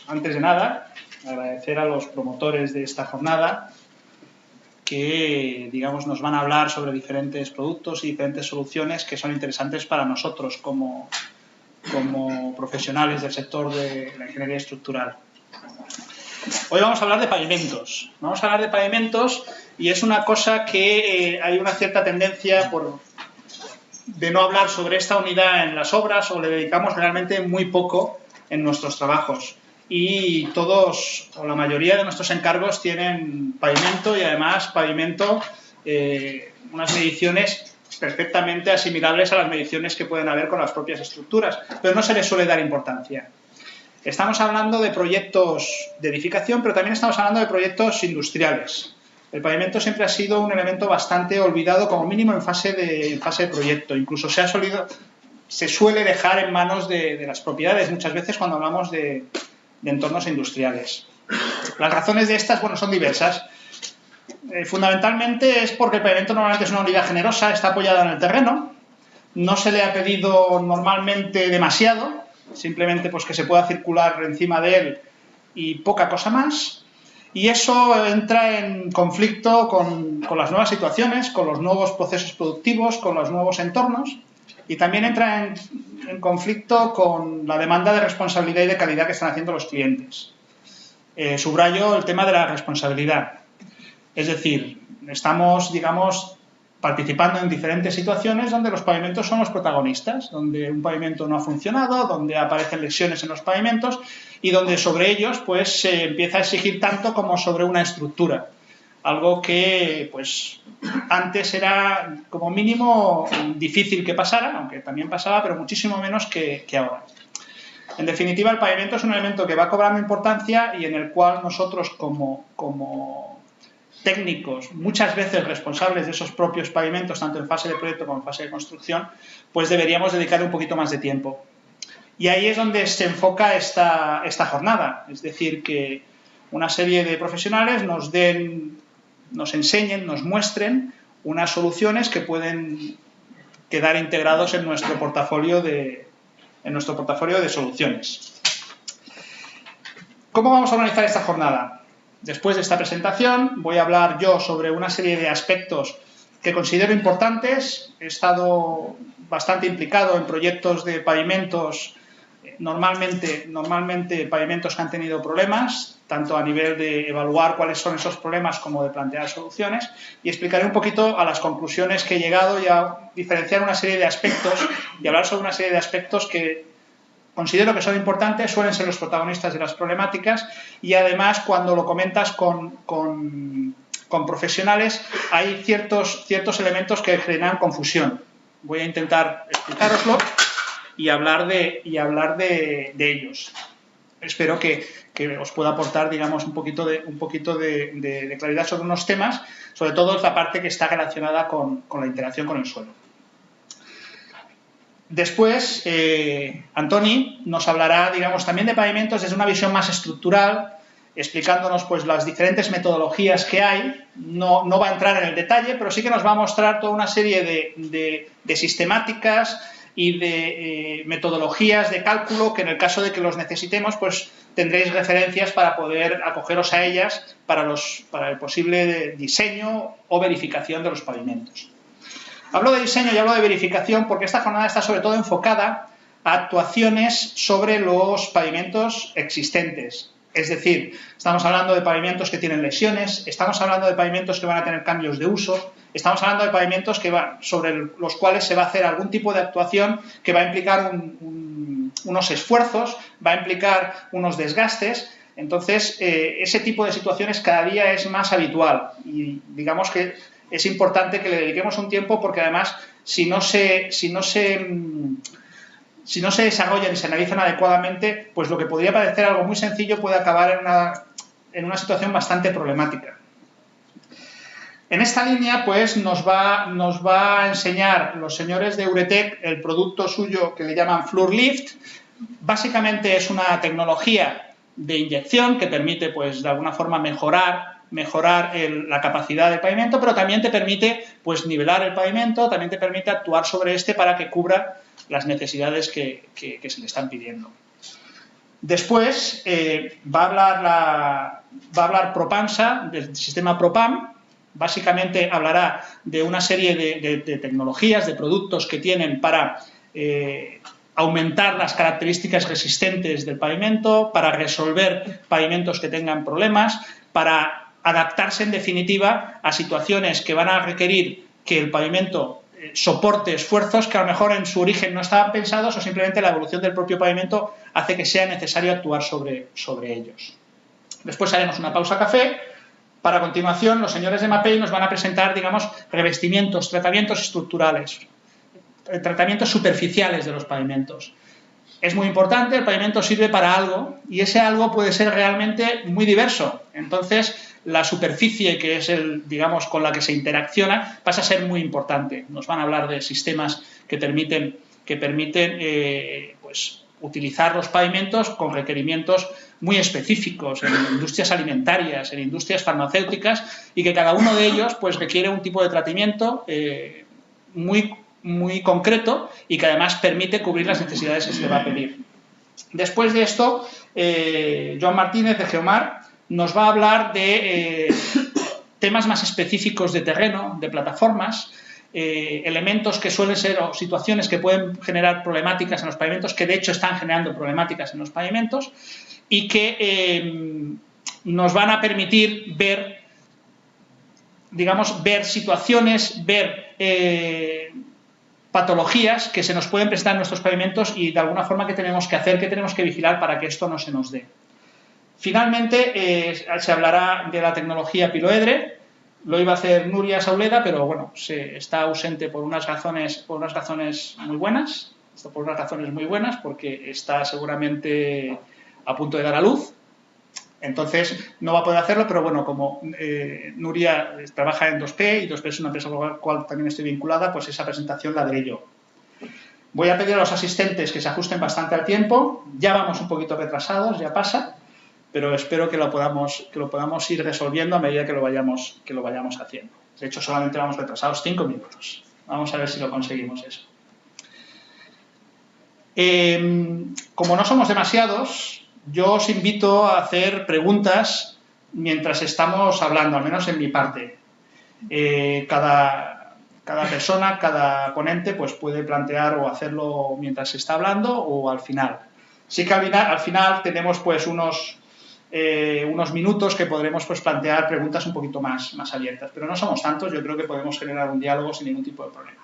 antes de nada, agradecer a los promotores de esta jornada que, digamos, nos van a hablar sobre diferentes productos y diferentes soluciones que son interesantes para nosotros como profesionales del sector de la ingeniería estructural. Hoy vamos a hablar de pavimentos. Vamos a hablar de pavimentos y es una cosa que hay una cierta tendencia de no hablar sobre esta unidad en las obras, o le dedicamos realmente muy poco en nuestros trabajos. Y todos, o la mayoría de nuestros encargos tienen pavimento, y además pavimento, unas mediciones perfectamente asimilables a las mediciones que pueden haber con las propias estructuras, pero no se les suele dar importancia. Estamos hablando de proyectos de edificación, pero también estamos hablando de proyectos industriales. El pavimento siempre ha sido un elemento bastante olvidado, como mínimo en fase de proyecto. Incluso se suele dejar en manos de las propiedades, muchas veces cuando hablamos de entornos industriales. Las razones de estas, bueno, son diversas. Fundamentalmente es porque el pavimento normalmente es una unidad generosa, está apoyada en el terreno, no se le ha pedido normalmente demasiado, simplemente pues que se pueda circular encima de él y poca cosa más. Y eso entra en conflicto con las nuevas situaciones, con los nuevos procesos productivos, con los nuevos entornos, y también entra en conflicto con la demanda de responsabilidad y de calidad que están haciendo los clientes. Subrayo el tema de la responsabilidad. Es decir, estamos, digamos, participando en diferentes situaciones donde los pavimentos son los protagonistas, donde un pavimento no ha funcionado, donde aparecen lesiones en los pavimentos y donde sobre ellos pues se empieza a exigir tanto como sobre una estructura. Algo que pues antes era como mínimo difícil que pasara, aunque también pasaba, pero muchísimo menos que ahora. En definitiva, el pavimento es un elemento que va cobrando importancia y en el cual nosotros como técnicos, muchas veces responsables de esos propios pavimentos, tanto en fase de proyecto como en fase de construcción, pues deberíamos dedicar un poquito más de tiempo. Y ahí es donde se enfoca esta jornada, es decir, que una serie de profesionales nos enseñen, nos muestren unas soluciones que pueden quedar integrados en nuestro portafolio de soluciones. ¿Cómo vamos a organizar esta jornada? Después de esta presentación voy a hablar yo sobre una serie de aspectos que considero importantes. He estado bastante implicado en proyectos de pavimentos, normalmente pavimentos que han tenido problemas, tanto a nivel de evaluar cuáles son esos problemas como de plantear soluciones, y explicaré un poquito a las conclusiones que he llegado y a diferenciar una serie de aspectos y hablar sobre una serie de aspectos que considero que son importantes, suelen ser los protagonistas de las problemáticas, y además cuando lo comentas con profesionales hay ciertos elementos que generan confusión. Voy a intentar explicároslo y hablar de ellos. Espero que os pueda aportar, digamos, un poquito de claridad sobre unos temas, sobre todo la parte que está relacionada con la interacción con el suelo. Después, Antoni nos hablará, digamos, también de pavimentos desde una visión más estructural, explicándonos pues las diferentes metodologías que hay. No va a entrar en el detalle, pero sí que nos va a mostrar toda una serie de sistemáticas y de metodologías de cálculo que en el caso de que los necesitemos, pues tendréis referencias para poder acogeros a ellas para el posible diseño o verificación de los pavimentos. Hablo de diseño y hablo de verificación porque esta jornada está sobre todo enfocada a actuaciones sobre los pavimentos existentes. Es decir, estamos hablando de pavimentos que tienen lesiones, estamos hablando de pavimentos que van a tener cambios de uso, estamos hablando de pavimentos sobre los cuales se va a hacer algún tipo de actuación que va a implicar unos esfuerzos, va a implicar unos desgastes. Entonces, ese tipo de situaciones cada día es más habitual y digamos que es importante que le dediquemos un tiempo porque además si no se desarrollan y se analizan adecuadamente, pues lo que podría parecer algo muy sencillo puede acabar en una situación bastante problemática. En esta línea, pues, nos va a enseñar los señores de Euretec el producto suyo que le llaman FluorLift. Básicamente es una tecnología de inyección que permite, pues, de alguna forma mejorar la capacidad del pavimento, pero también te permite, pues, nivelar el pavimento, también te permite actuar sobre este para que cubra las necesidades que se le están pidiendo. Después va a hablar Propansa, del sistema Propam. Básicamente hablará de una serie de tecnologías, de productos que tienen para aumentar las características resistentes del pavimento, para resolver pavimentos que tengan problemas, para adaptarse en definitiva a situaciones que van a requerir que el pavimento soporte esfuerzos que a lo mejor en su origen no estaban pensados o simplemente la evolución del propio pavimento hace que sea necesario actuar sobre ellos. Después haremos una pausa café. Para continuación, los señores de Mapei nos van a presentar, digamos, revestimientos, tratamientos estructurales, tratamientos superficiales de los pavimentos. Es muy importante, el pavimento sirve para algo y ese algo puede ser realmente muy diverso. Entonces, la superficie, que es digamos, con la que se interacciona, pasa a ser muy importante. Nos van a hablar de sistemas que permiten pues, utilizar los pavimentos con requerimientos muy específicos en industrias alimentarias, en industrias farmacéuticas, y que cada uno de ellos pues, requiere un tipo de tratamiento muy concreto y que además permite cubrir las necesidades que se le va a pedir. Después de esto, Joan Martínez de Geomar nos va a hablar de temas más específicos de terreno, de plataformas, elementos que suelen ser o situaciones que pueden generar problemáticas en los pavimentos, que de hecho están generando problemáticas en los pavimentos y que nos van a permitir ver, digamos, ver situaciones, ver patologías que se nos pueden presentar en nuestros pavimentos y de alguna forma que tenemos que hacer, que tenemos que vigilar para que esto no se nos dé. Finalmente se hablará de la tecnología piloedre. Lo iba a hacer Nuria Sauleda, pero bueno, está ausente por unas razones muy buenas, porque está seguramente a punto de dar a luz. Entonces no va a poder hacerlo, pero bueno, como Nuria trabaja en 2P y 2P es una empresa con la cual también estoy vinculada, pues esa presentación la daré yo. Voy a pedir a los asistentes que se ajusten bastante al tiempo. Ya vamos un poquito retrasados, ya pasa, pero espero que lo podamos ir resolviendo a medida que lo vayamos haciendo. De hecho, solamente vamos retrasados 5 minutos. Vamos a ver si lo conseguimos eso. Como no somos demasiados, yo os invito a hacer preguntas mientras estamos hablando, al menos en mi parte. Cada persona, cada ponente, pues puede plantear o hacerlo mientras se está hablando o al final. Sí que al final tenemos pues unos minutos que podremos pues, plantear preguntas un poquito más abiertas, pero no somos tantos, yo creo que podemos generar un diálogo sin ningún tipo de problema.